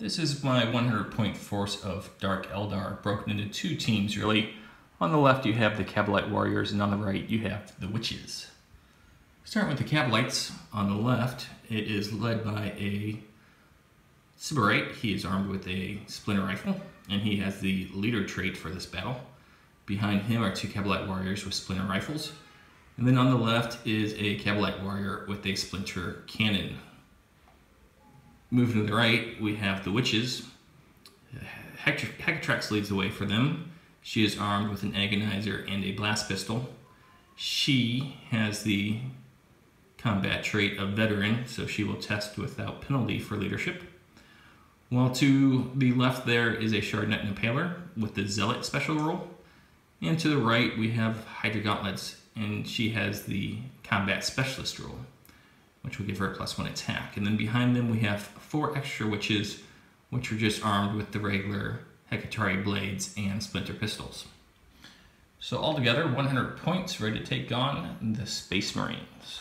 This is my 100-point force of Dark Eldar, broken into two teams, really. On the left you have the Kabalite warriors, and on the right you have the witches. Starting with the Kabalites, on the left, it is led by a Sybarite. He is armed with a splinter rifle, and he has the leader trait for this battle. Behind him are two Kabalite warriors with splinter rifles. And then on the left is a Kabalite warrior with a splinter cannon. Moving to the right, we have the witches. Hecatrax leads the way for them. She is armed with an agonizer and a blast pistol. She has the combat trait of veteran, so she will test without penalty for leadership. While to the left there is a Shardnet Impaler with the Zealot special role. And to the right we have Hydra Gauntlets, and she has the combat specialist role, which will give her a +1 attack. And then behind them we have 4 extra witches, which are just armed with the regular Hecatari blades and splinter pistols. So altogether, 100 points, ready to take on the Space Marines.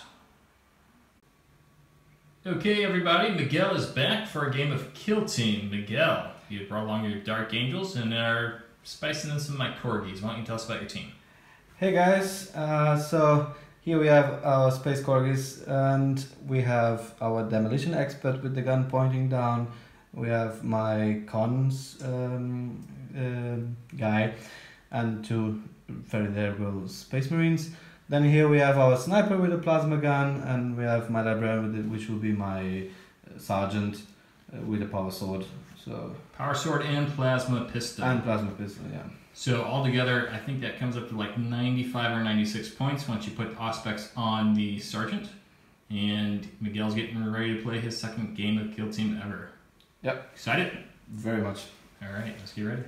Okay everybody, Miguel is back for a game of Kill Team. Miguel, you brought along your Dark Angels and are spicing in some of my Corgis. Why don't you tell us about your team? Hey guys, so here we have our Space Corgis, and we have our Demolition Expert with the gun pointing down. We have my Cons guy and 2 very variable Space Marines. Then here we have our Sniper with a plasma gun, and we have my Librarian with it, which will be my Sergeant with a power sword. So Power sword and plasma pistol. And plasma pistol, yeah. So altogether, I think that comes up to like 95 or 96 points once you put Auspex on the Sergeant. And Miguel's getting ready to play his second game of Kill Team ever. Yep. Excited? Very much. All right, let's get ready.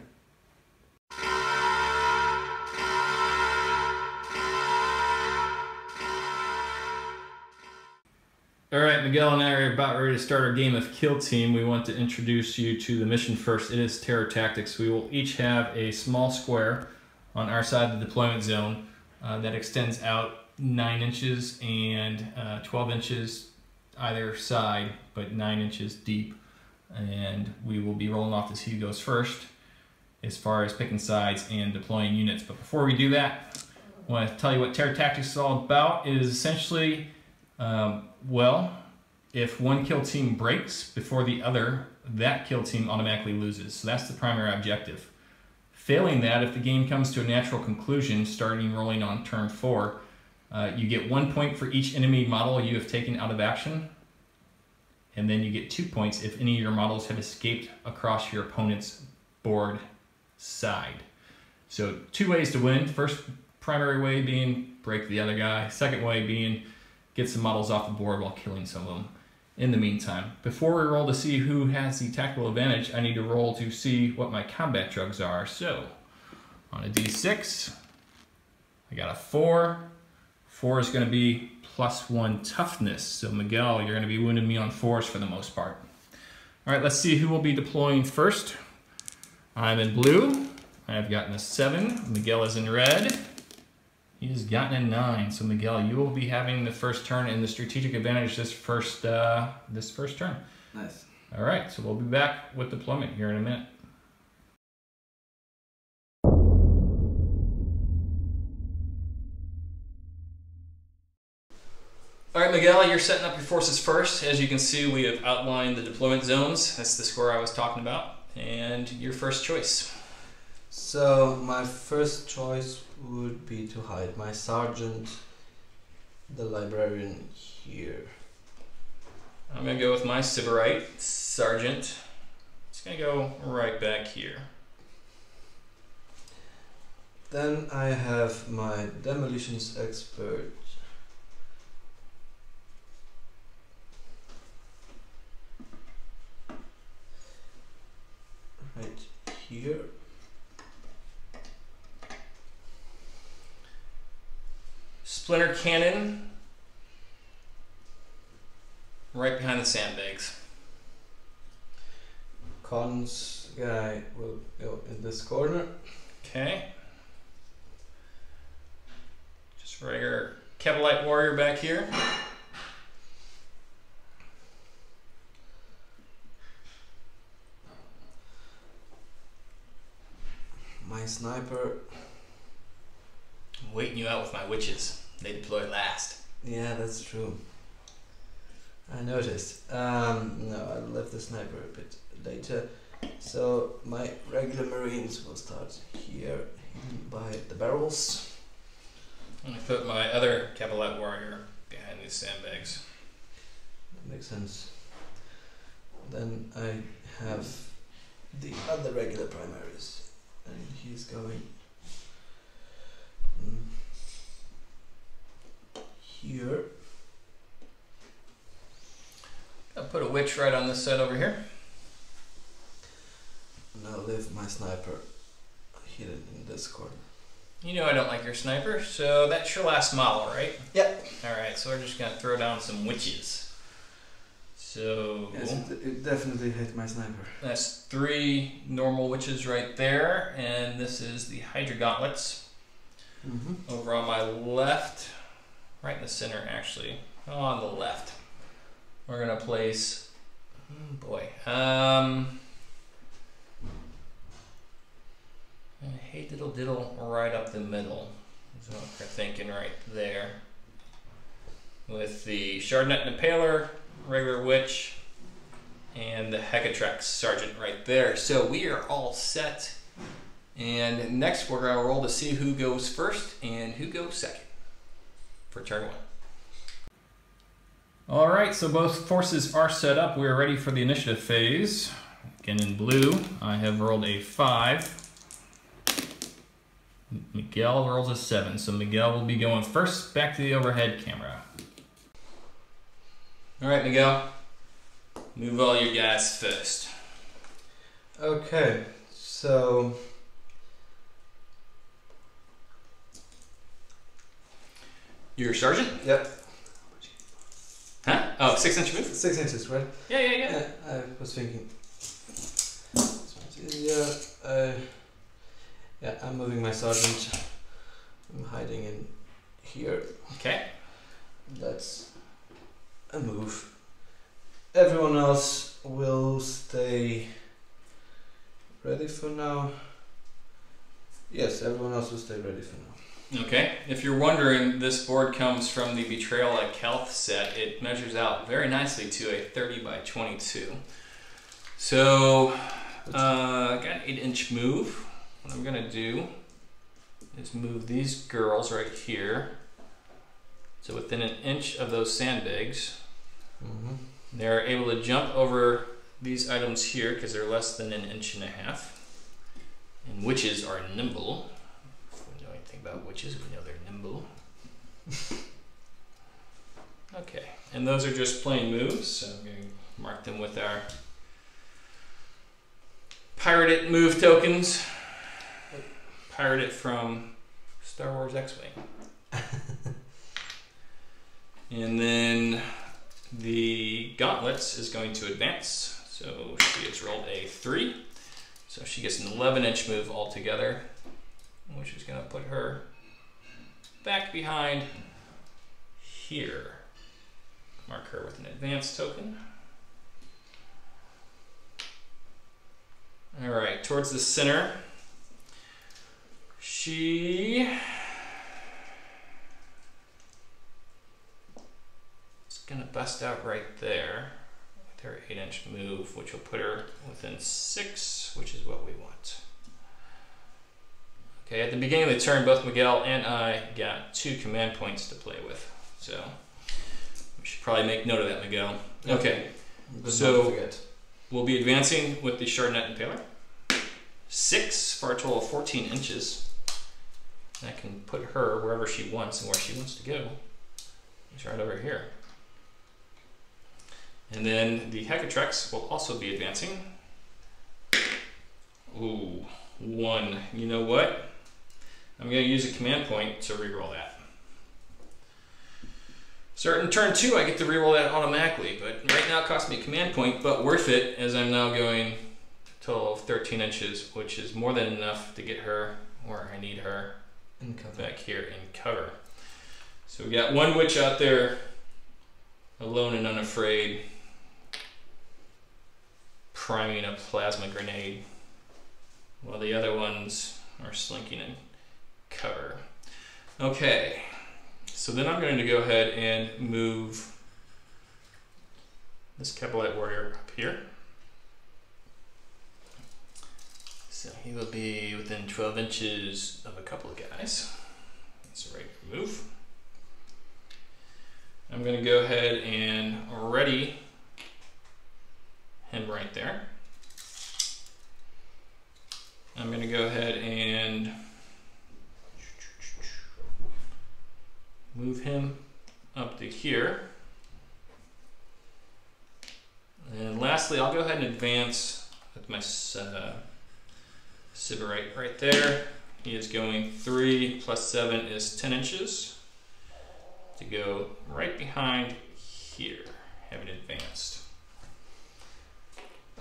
All right, Miguel and I are about ready to start our game of Kill Team. We want to introduce you to the mission first. It is Terror Tactics. We will each have a small square on our side of the deployment zone that extends out 9 inches and 12 inches either side, but 9 inches deep. And we will be rolling off to see who goes first as far as picking sides and deploying units. But before we do that, I want to tell you what Terror Tactics is all about. It is essentially well, if one kill team breaks before the other, that kill team automatically loses. So that's the primary objective. Failing that, if the game comes to a natural conclusion, starting rolling on turn 4, you get 1 point for each enemy model you have taken out of action, and then you get 2 points if any of your models have escaped across your opponent's board side. So 2 ways to win. First primary way being break the other guy. Second way being get some models off the board while killing some of them. In the meantime, before we roll to see who has the tactical advantage, I need to roll to see what my combat drugs are. So, on a d6, I got a 4. 4 is going to be +1 toughness. So Miguel, you're going to be wounding me on 4s for the most part. All right, let's see who will be deploying first. I'm in blue. I've gotten a 7. Miguel is in red. He has gotten a 9, so Miguel, you will be having the first turn in the strategic advantage this first turn. Nice. All right, so we'll be back with deployment here in a minute. All right, Miguel, you're setting up your forces first. As you can see, we have outlined the deployment zones. That's the score I was talking about, and your first choice. So my first choice would be to hide my Sergeant, the Librarian, here. I'm going to go with my Sybarite, Sergeant. It's going to go right back here. Then I have my Demolitions Expert. Right here. Splinter cannon right behind the sandbags. Cons guy will go in this corner. Okay. Just regular Kabalite warrior back here. my sniper. I'm waiting you out with my witches. They deploy last. Yeah, that's true. I noticed. No, I'll leave the sniper a bit later. So my regular marines will start here, hidden by the barrels. I'm going to put my other Kabalite warrior behind these sandbags. That makes sense. Then I have the other regular primaries, and he's going here. I'll put a witch right on this side over here. And I'll leave my sniper hidden in this corner. You know I don't like your sniper, so that's your last model, right? Yep. Alright, so we're just going to throw down some witches. So Yes, it definitely hit my sniper. that's 3 normal witches right there, and this is the Hydra Gauntlets. Over on my left, right in the center actually, on the left, we're going to place, hey diddle diddle right up the middle is what we're thinking right there, with the Chardonnette and Impaler, regular witch, and the Hecatrix Sergeant right there. So we are all set, and next we're going to roll to see who goes first and who goes second for turn 1. Alright, so both forces are set up. We are ready for the initiative phase. Again in blue, I have rolled a 5. Miguel rolls a 7, so Miguel will be going first. Back to the overhead camera. Alright, Miguel. Move all your guys first. Okay, so You're a sergeant? yep, Huh? Oh, 6-inch move? 6 inches, right? Yeah. I was thinking. This one's easier. Yeah, I'm moving my sergeant. I'm hiding in here. Okay. That's a move. Everyone else will stay ready for now. Yes, everyone else will stay ready for now. Okay. If you're wondering, this board comes from the Betrayal at Kelth set. It measures out very nicely to a 30 by 22. So, got an 8-inch move. What I'm going to do is move these girls right here. So within an inch of those sandbags, they're able to jump over these items here because they're less than 1.5 inches. And witches are nimble. If we know anything about witches, we know they're nimble. Okay, and those are just plain moves, so I'm going to mark them with our Pirate It move tokens. Pirate It from Star Wars X-Wing. And then the Gauntlets is going to advance, so she has rolled a 3. So she gets an 11-inch move altogether, which is going to put her back behind here. Mark her with an advance token. All right, towards the center, she is going to bust out right there with her 8-inch move, which will put her within 6, which is what we want. Okay, at the beginning of the turn, both Miguel and I got 2 command points to play with, so we should probably make note of that, Miguel. Okay, so we'll be advancing with the Chardonnette Impaler. 6 for a total of 14 inches. And I can put her wherever she wants, and where she wants to go is right over here. And then the Hecatrix will also be advancing. Ooh, 1. You know what? I'm going to use a command point to reroll that. So in turn 2, I get to reroll that automatically, but right now it costs me a command point, but worth it, as I'm now going a total of 13 inches, which is more than enough to get her where I need her, back here in cover. So we got 1 witch out there, alone and unafraid, priming a plasma grenade, while the other one's or slinking in cover. Okay, so then I'm going to go ahead and move this Kabalite warrior up here. So he will be within 12 inches of a couple of guys. That's a right move. I'm going to go ahead and ready him right there. I'm going to go ahead and move him up to here. And lastly, I'll go ahead and advance with my Sybarite right there. He is going 3 plus 7 is 10 inches to go right behind here, having advanced.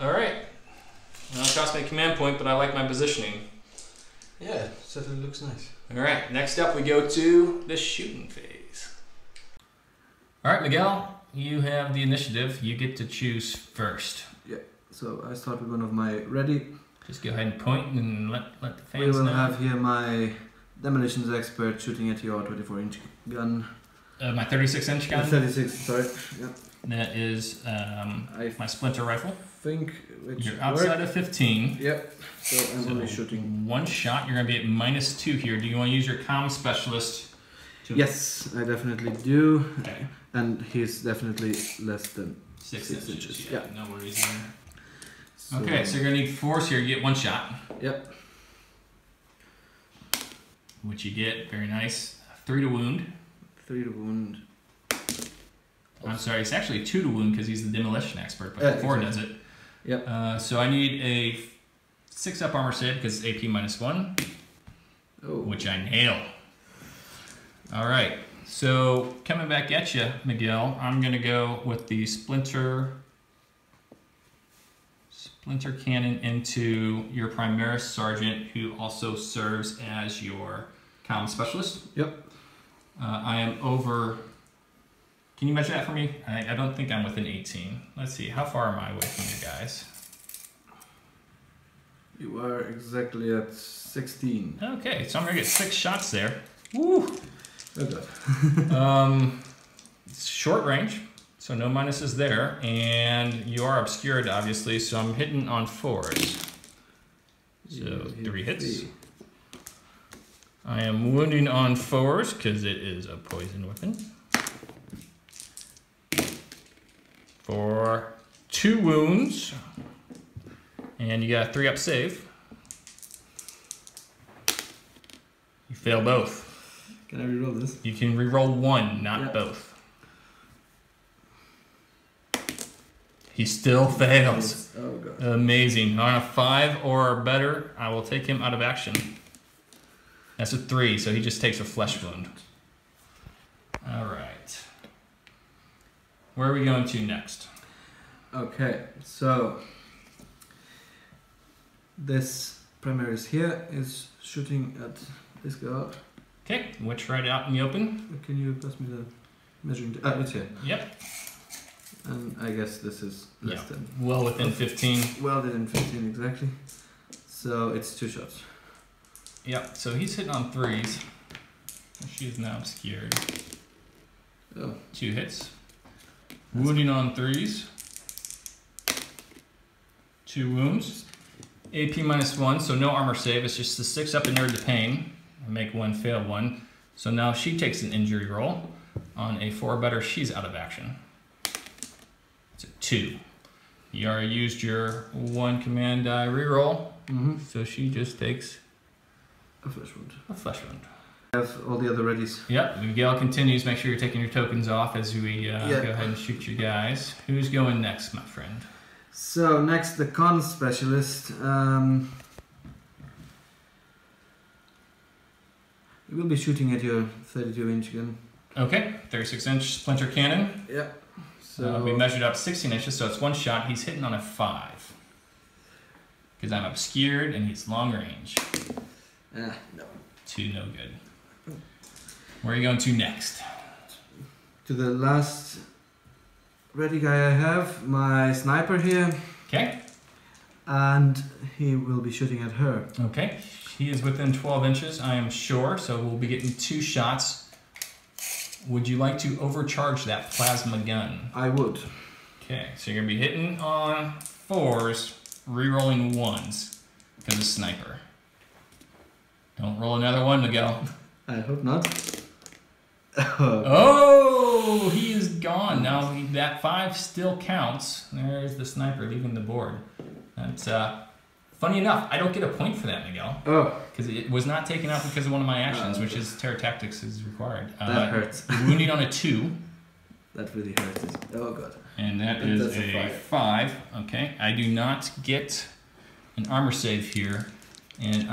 All right. Now it cost me a command point, but I like my positioning. Yeah, certainly looks nice. All right, next up we go to the shooting phase. All right, Miguel, you have the initiative. You get to choose first. Yeah, so I start with one of my ready. Just go ahead and point and let the fans know. We will have here my demolitions expert shooting at your 24-inch gun. My 36-inch gun? 36, sorry. Yeah. That is my splinter rifle. You're outside of 15. Yep. So I'm only shooting one shot. You're going to be at -2 here. Do you want to use your comm specialist? Yes, I definitely do. Okay. And he's definitely less than 6 inches. inches. Yeah. No worries there. So, okay, so you're going to need force here. You get 1 shot. Yep. Which you get. Very nice. 3 to wound. 3 to wound. I'm sorry, it's actually 2 to wound because he's the demolition expert, but 4 does it. Yep. So I need a 6-up armor save because it's AP -1, which I nail. All right, so coming back at you, Miguel, I'm going to go with the splinter cannon into your Primaris Sergeant, who also serves as your comm specialist. Yep. I am over... Can you measure that for me? I don't think I'm within 18. Let's see, how far am I away from you guys? You are exactly at 16. Okay, so I'm gonna get 6 shots there. Woo! Okay. It's short range, so no minuses there, and you are obscured, obviously, so I'm hitting on 4s. So 3 hits. 3. I am wounding on 4s because it is a poison weapon. For 2 wounds, and you got a 3-up save. You fail both. Can I reroll this? You can reroll 1, not both. He still fails. Oh god. Amazing. On a 5 or better, I will take him out of action. That's a 3, so he just takes a flesh wound. All right. Where are we going to next? Okay, so this Primaris here is shooting at this guy. Okay, which right out in the open? Can you pass me the measuring? It's here. Yep. And I guess this is less than. Well within 15. Well within 15 exactly. So it's 2 shots. Yep. So he's hitting on 3s. She's now obscured. Oh. 2 hits. Wounding on 3s. 2 wounds. AP -1, so no armor save. It's just the 6-up inured to pain. I make 1, fail 1. So now she takes an injury roll. On a 4 or better, she's out of action. It's a 2. You already used your 1 command die reroll. So she just takes a flesh wound. I have all the other readies. Yep, Miguel continues. Make sure you're taking your tokens off as we go ahead and shoot your guys. Who's going next, my friend? So next, the con specialist. We will be shooting at your 32-inch gun. Okay, 36-inch splinter cannon. Yep. So we measured up 16 inches, so it's 1 shot. He's hitting on a 5. Because I'm obscured and he's long range. No. 2, no good. Where are you going to next? To the last ready guy I have, my sniper here. Okay. And he will be shooting at her. Okay. He is within 12 inches, I am sure, so we'll be getting 2 shots. Would you like to overcharge that plasma gun? I would. Okay, so you're going to be hitting on 4s, re-rolling 1s, because it's sniper. Don't roll another one, Miguel. I hope not. Oh, he is gone. Now that 5 still counts. There's the sniper leaving the board. That's funny enough, I don't get a point for that, Miguel. Oh. Because it was not taken out because of one of my actions, which is Terror Tactics is required. That hurts. Wounding on a 2. That really hurts. Oh god. And that is a 5. Okay, I do not get an armor save here. And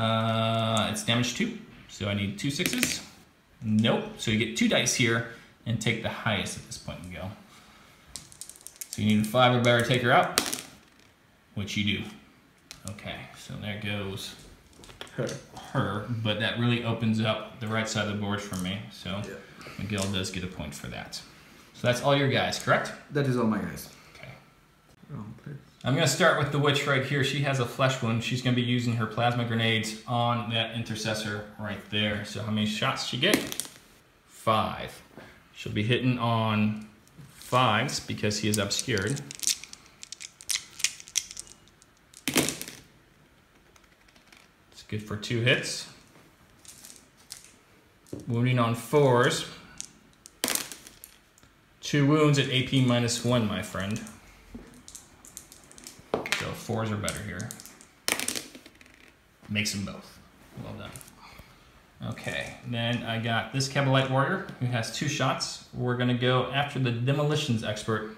it's damage 2. So I need 2 6s. Nope. So you get 2 dice here and take the highest at this point, Miguel. So you need a 5 or better to take her out, which you do. Okay, so there goes her, but that really opens up the right side of the board for me. So Miguel does get a point for that. So that's all your guys, correct? That is all my guys. Okay. Wrong place. I'm going to start with the witch right here. She has a flesh wound. She's going to be using her plasma grenades on that intercessor right there. So how many shots she get? 5. She'll be hitting on 5s because he is obscured. It's good for 2 hits. Wounding on 4s. 2 wounds at AP -1, my friend. So 4s are better here. Makes them both. Well done. Okay, then I got this Kabalite warrior who has 2 shots. We're gonna go after the demolitions expert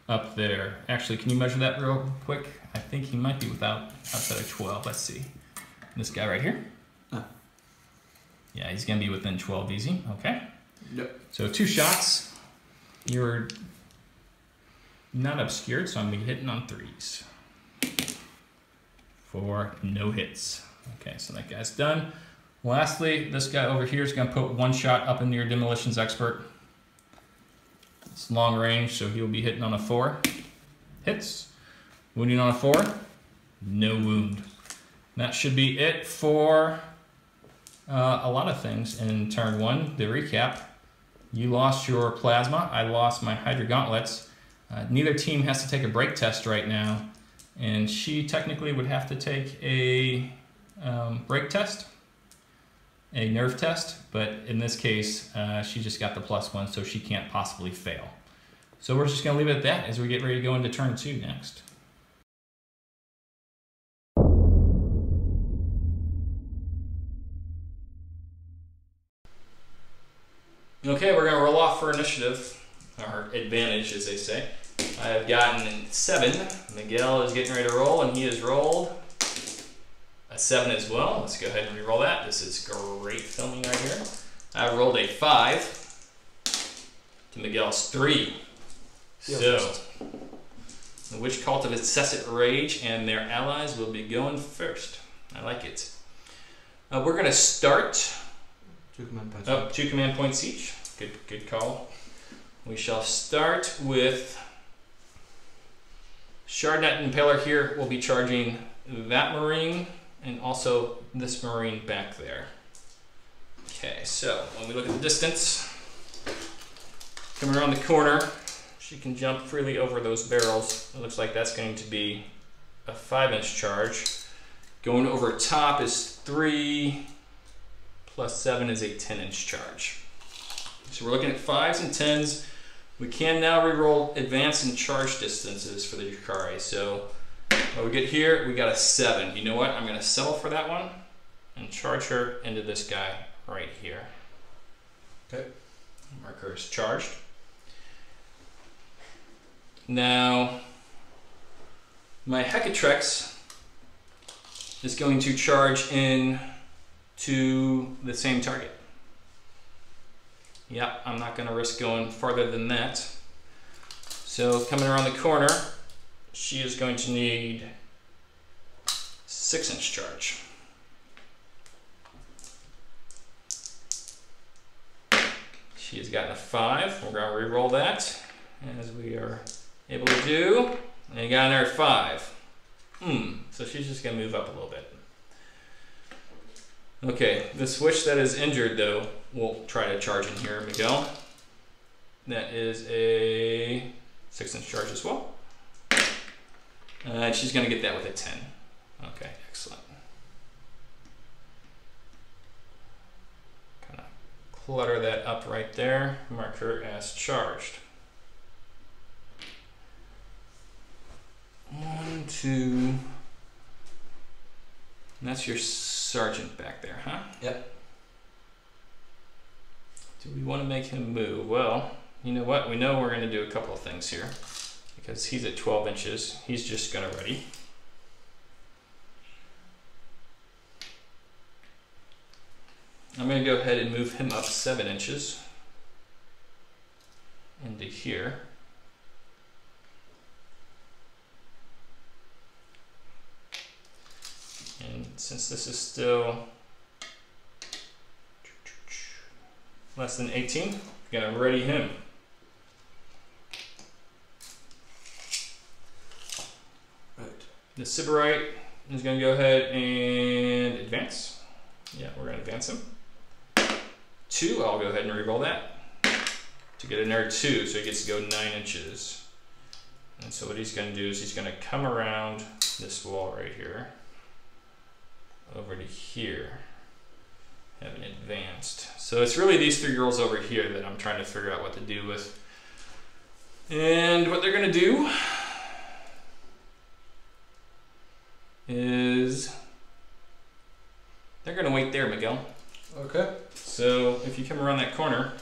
up there. Actually, can you measure that real quick? I think he might be outside of 12. Let's see. This guy right here. Yeah, he's gonna be within 12 easy. Okay. Yep. So 2 shots. You're not obscured, so I'm gonna be hitting on 3s. For no hits. Okay, so that guy's done. Lastly, this guy over here is going to put 1 shot up into your demolitions expert. It's long range, so he'll be hitting on a 4. Hits. Wounding on a 4. No wound. That should be it for a lot of things in turn 1. The recap. You lost your plasma. I lost my Hydra gauntlets. Neither team has to take a break test right now. And she technically would have to take a break test, a nerve test, but in this case, she just got the +1, so she can't possibly fail. So we're just going to leave it at that as we get ready to go into turn 2 next. Okay, we're going to roll off for initiative, or advantage as they say. I have gotten 7. Miguel is getting ready to roll, and he has rolled a 7 as well. Let's go ahead and re-roll that. This is great filming right here. I rolled a 5 to Miguel's 3. So, the Witch Cult of Incessant Rage and their allies will be going first. I like it. We're going to start. 2 command points. Oh, 2 command points each. Good call. We shall start with Shardnet Impaler here. Will be charging that Marine and also this Marine back there. Okay, so when we look at the distance, coming around the corner, she can jump freely over those barrels. It looks like that's going to be a 5-inch charge. Going over top is 3, plus 7 is a 10-inch charge. So we're looking at 5s and 10s. We can now re-roll advance and charge distances for the Drukhari. So when we get here, we got a 7. You know what? I'm going to settle for that one and charge her into this guy right here. Okay. Marker is charged. Now, my Hecatrex is going to charge in to the same target. Yep, I'm not going to risk going farther than that. So coming around the corner, she is going to need 6-inch charge. She has gotten a 5. We're going to re-roll that as we are able to do. And you got another 5. So she's just going to move up a little bit. Okay, the switch that is injured though, we'll try to charge in here, Miguel. That is a 6-inch charge as well. And she's gonna get that with a 10. Okay, excellent. Kind of clutter that up right there, mark her as charged. 1, 2. And that's your sergeant back there, huh? Yep. Do we want to make him move? Well, you know what? We know we're going to do a couple of things here. Because he's at 12 inches. He's just going to ready. I'm going to go ahead and move him up 7 inches into here. And since this is still less than 18, I'm going to ready him. Right. The Sybarite is going to go ahead and advance. Yeah, we're going to advance him. 2, I'll go ahead and reroll that to get another 2, so he gets to go 9 inches. And so what he's going to do is he's going to come around this wall right here over to here, having advanced. So it's really these 3 girls over here that I'm trying to figure out what to do with. And what they're going to do is they're going to wait there, Miguel. Okay. So if you come around that corner,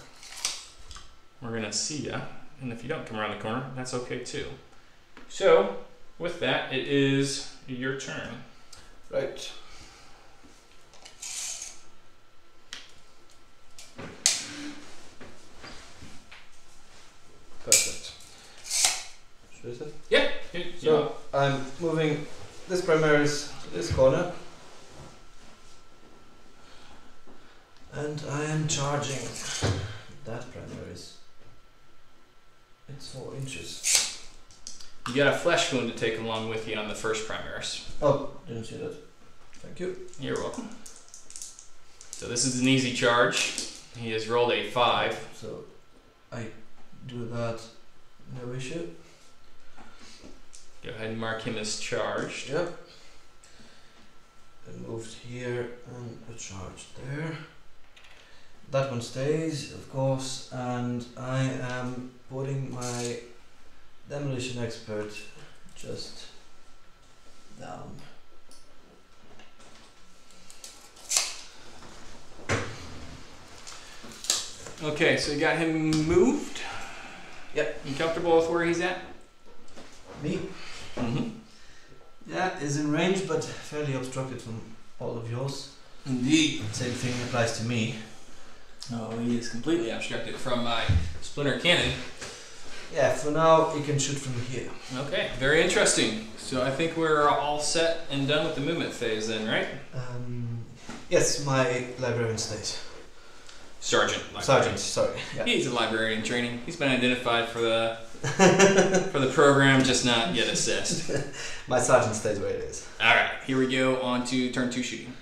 we're going to see ya. And if you don't come around the corner, that's okay too. So with that, it is your turn. Right. Perfect. Should I say? Yeah. So I'm moving this Primaris to this corner. And I am charging that Primaris. It's 4 inches. You got a flesh wound to take along with you on the first Primaris. Oh, didn't see that. Thank you. You're welcome. So this is an easy charge. He has rolled a 5. So I do that, no issue. Go ahead and mark him as charged. Yep. I moved here and a charge there. That one stays, of course, and I am putting my demolition expert just down. Okay, so you got him moved? Yep. You comfortable with where he's at? Me? Mm-hmm. Yeah, is in range, but fairly obstructed from all of yours. Indeed. Same thing applies to me. Oh, he is completely obstructed from my splinter cannon. Yeah, for now he can shoot from here. Okay, very interesting. So I think we're all set and done with the movement phase then, right? Yes, my librarian stays. Sergeant. Sergeant, sorry. Yeah. He's a librarian in training. He's been identified for the for the program, just not yet assessed. My sergeant stays where it is. Alright, here we go on to turn 2 shooting.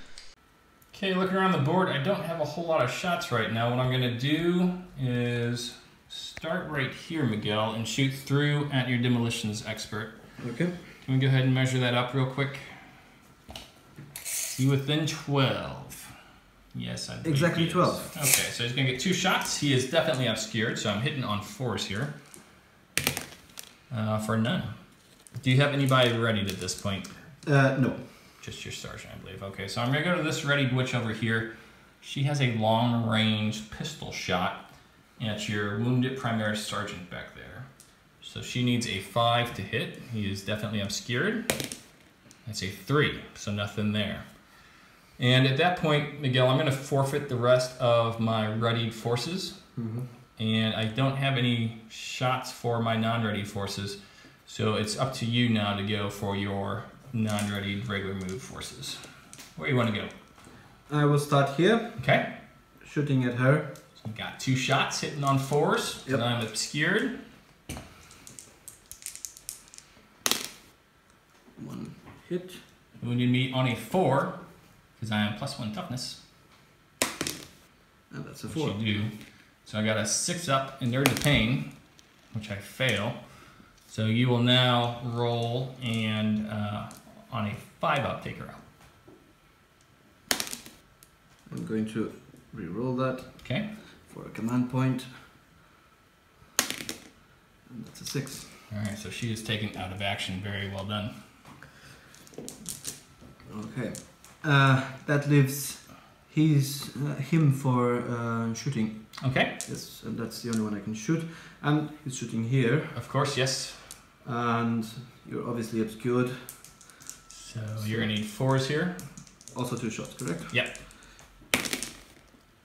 Okay, looking around the board, I don't have a whole lot of shots right now. What I'm going to do is start right here, Miguel, and shoot through at your demolitions expert. Okay. Can we go ahead and measure that up real quick? You within 12. Yes, I believe Exactly he is. 12. Okay, so he's going to get 2 shots. He is definitely obscured, so I'm hitting on 4s here. For none. Do you have anybody readied at this point? No. Just your sergeant, I believe. Okay, so I'm going to go to this readied witch over here. She has a long-range pistol shot at your wounded primary sergeant back there. So she needs a 5 to hit. He is definitely obscured. That's a 3, so nothing there. And at that point, Miguel, I'm going to forfeit the rest of my readied forces. Mm-hmm. And I don't have any shots for my non-ready forces. So it's up to you now to go for your non-ready regular move forces. Where do you want to go? I will start here. Okay. Shooting at her. So you got 2 shots hitting on 4s. Yep. And I'm obscured. 1 hit. Wounded me on a 4, because I am +1 toughness. And that's a which 4. you do. So I got a 6 up in Nerd to Pain, which I fail. So you will now roll and on a 5 up, take her out. I'm going to re-roll that. Okay. For a command point. And that's a 6. Alright, so she is taken out of action. Very well done. Okay. That leaves him for shooting. Okay. Yes, and that's the only one I can shoot. And he's shooting here. Of course, yes. And you're obviously obscured. So you're going to need 4s here. Also 2 shots, correct? Yep.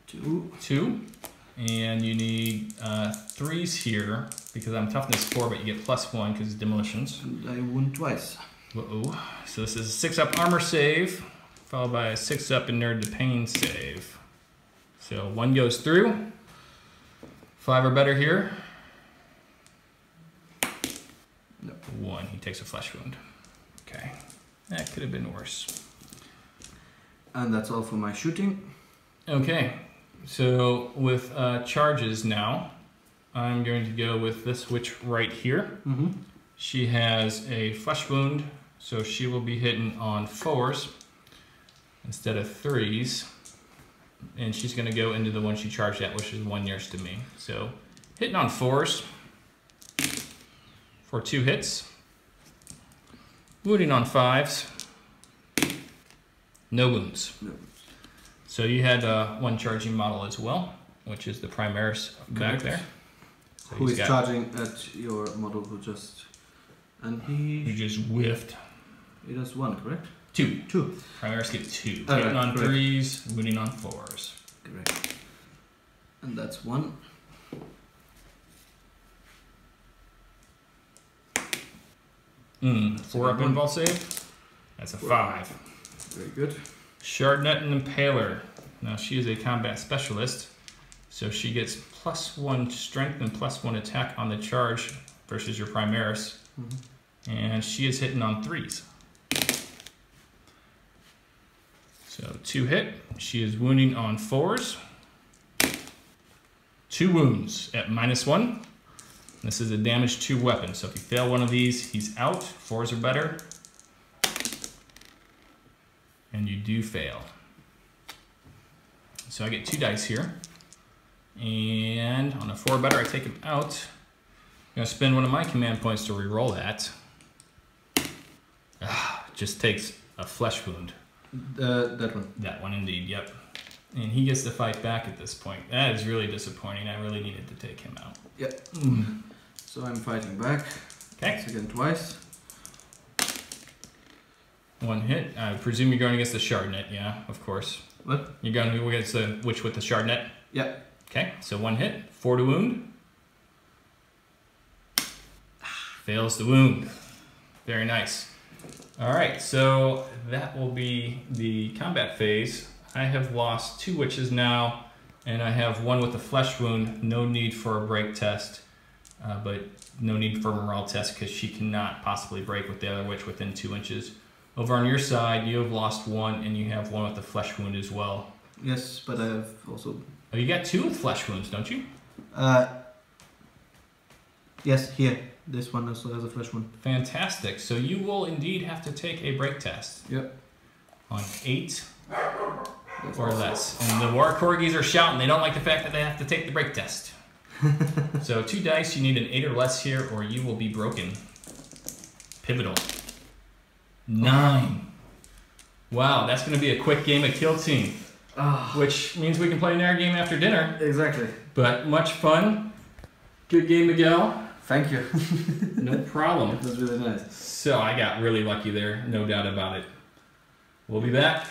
2. 2. And you need 3s here, because I'm toughness 4, but you get +1 because it's demolitions. And I wound twice. Uh-oh. So this is a 6 up armor save, followed by a 6 up in Nerd to Pain save. So 1 goes through. 5 or better here. No. 1. He takes a flesh wound. Okay. That could have been worse. And that's all for my shooting. Okay. So with charges now, I'm going to go with this witch right here. Mm-hmm. She has a flesh wound, so she will be hitting on 4s instead of 3s. And she's going to go into the one she charged at, which is the one nearest to me. So hitting on 4s for 2 hits. Wounding on 5s. No wounds. No. So you had 1 charging model as well, which is the Primaris back there. So Who is charging at your model who just... And You just whiffed. He does 1, correct? 2. 2. Primaris get 2. Hitting Right, on correct. 3s, wounding on 4s. Correct. And that's 1. Mm, 4 up invul save. That's a 5. Very good. Shardnet and Impaler. Now she is a combat specialist, so she gets +1 strength and +1 attack on the charge versus your Primaris. Mm-hmm. And she is hitting on 3s. So 2 hit. She is wounding on 4s. 2 wounds at -1. This is a damage 2 weapon, so if you fail one of these, he's out. 4s or better. And you do fail. So I get 2 dice here. And on a 4 or better, I take him out. I'm going to spend one of my command points to reroll that. Just takes a flesh wound. That one. That one indeed, yep. And he gets to fight back at this point. That is really disappointing. I really needed to take him out. Yep. Mm. So I'm fighting back. Okay. Once again, twice. 1 hit. I presume you're going against the Shardnet, yeah, of course. What? You're going against the witch with the Shardnet? Yeah. Okay, so 1 hit. 4 to wound. Fails the wound. Very nice. Alright, so that will be the combat phase. I have lost 2 witches now, and I have 1 with a flesh wound. No need for a break test, but no need for a morale test because she cannot possibly break with the other witch within 2 inches. Over on your side, you have lost 1, and you have 1 with a flesh wound as well. Yes, but I have also... Oh, you got 2 with flesh wounds, don't you? Yes, here. This one also has a flesh wound. Fantastic. So you will indeed have to take a break test. Yep. On 8 That's or awesome. less. And the War Corgis are shouting. They don't like the fact that they have to take the break test. So 2 dice, you need an 8 or less here, or you will be broken. Pivotal. 9. Wow, that's going to be a quick game of Kill Team. Which means we can play another game after dinner. Exactly. But much fun. Good game, Miguel. Thank you. No problem. That was really nice. So I got really lucky there, no doubt about it. We'll be back.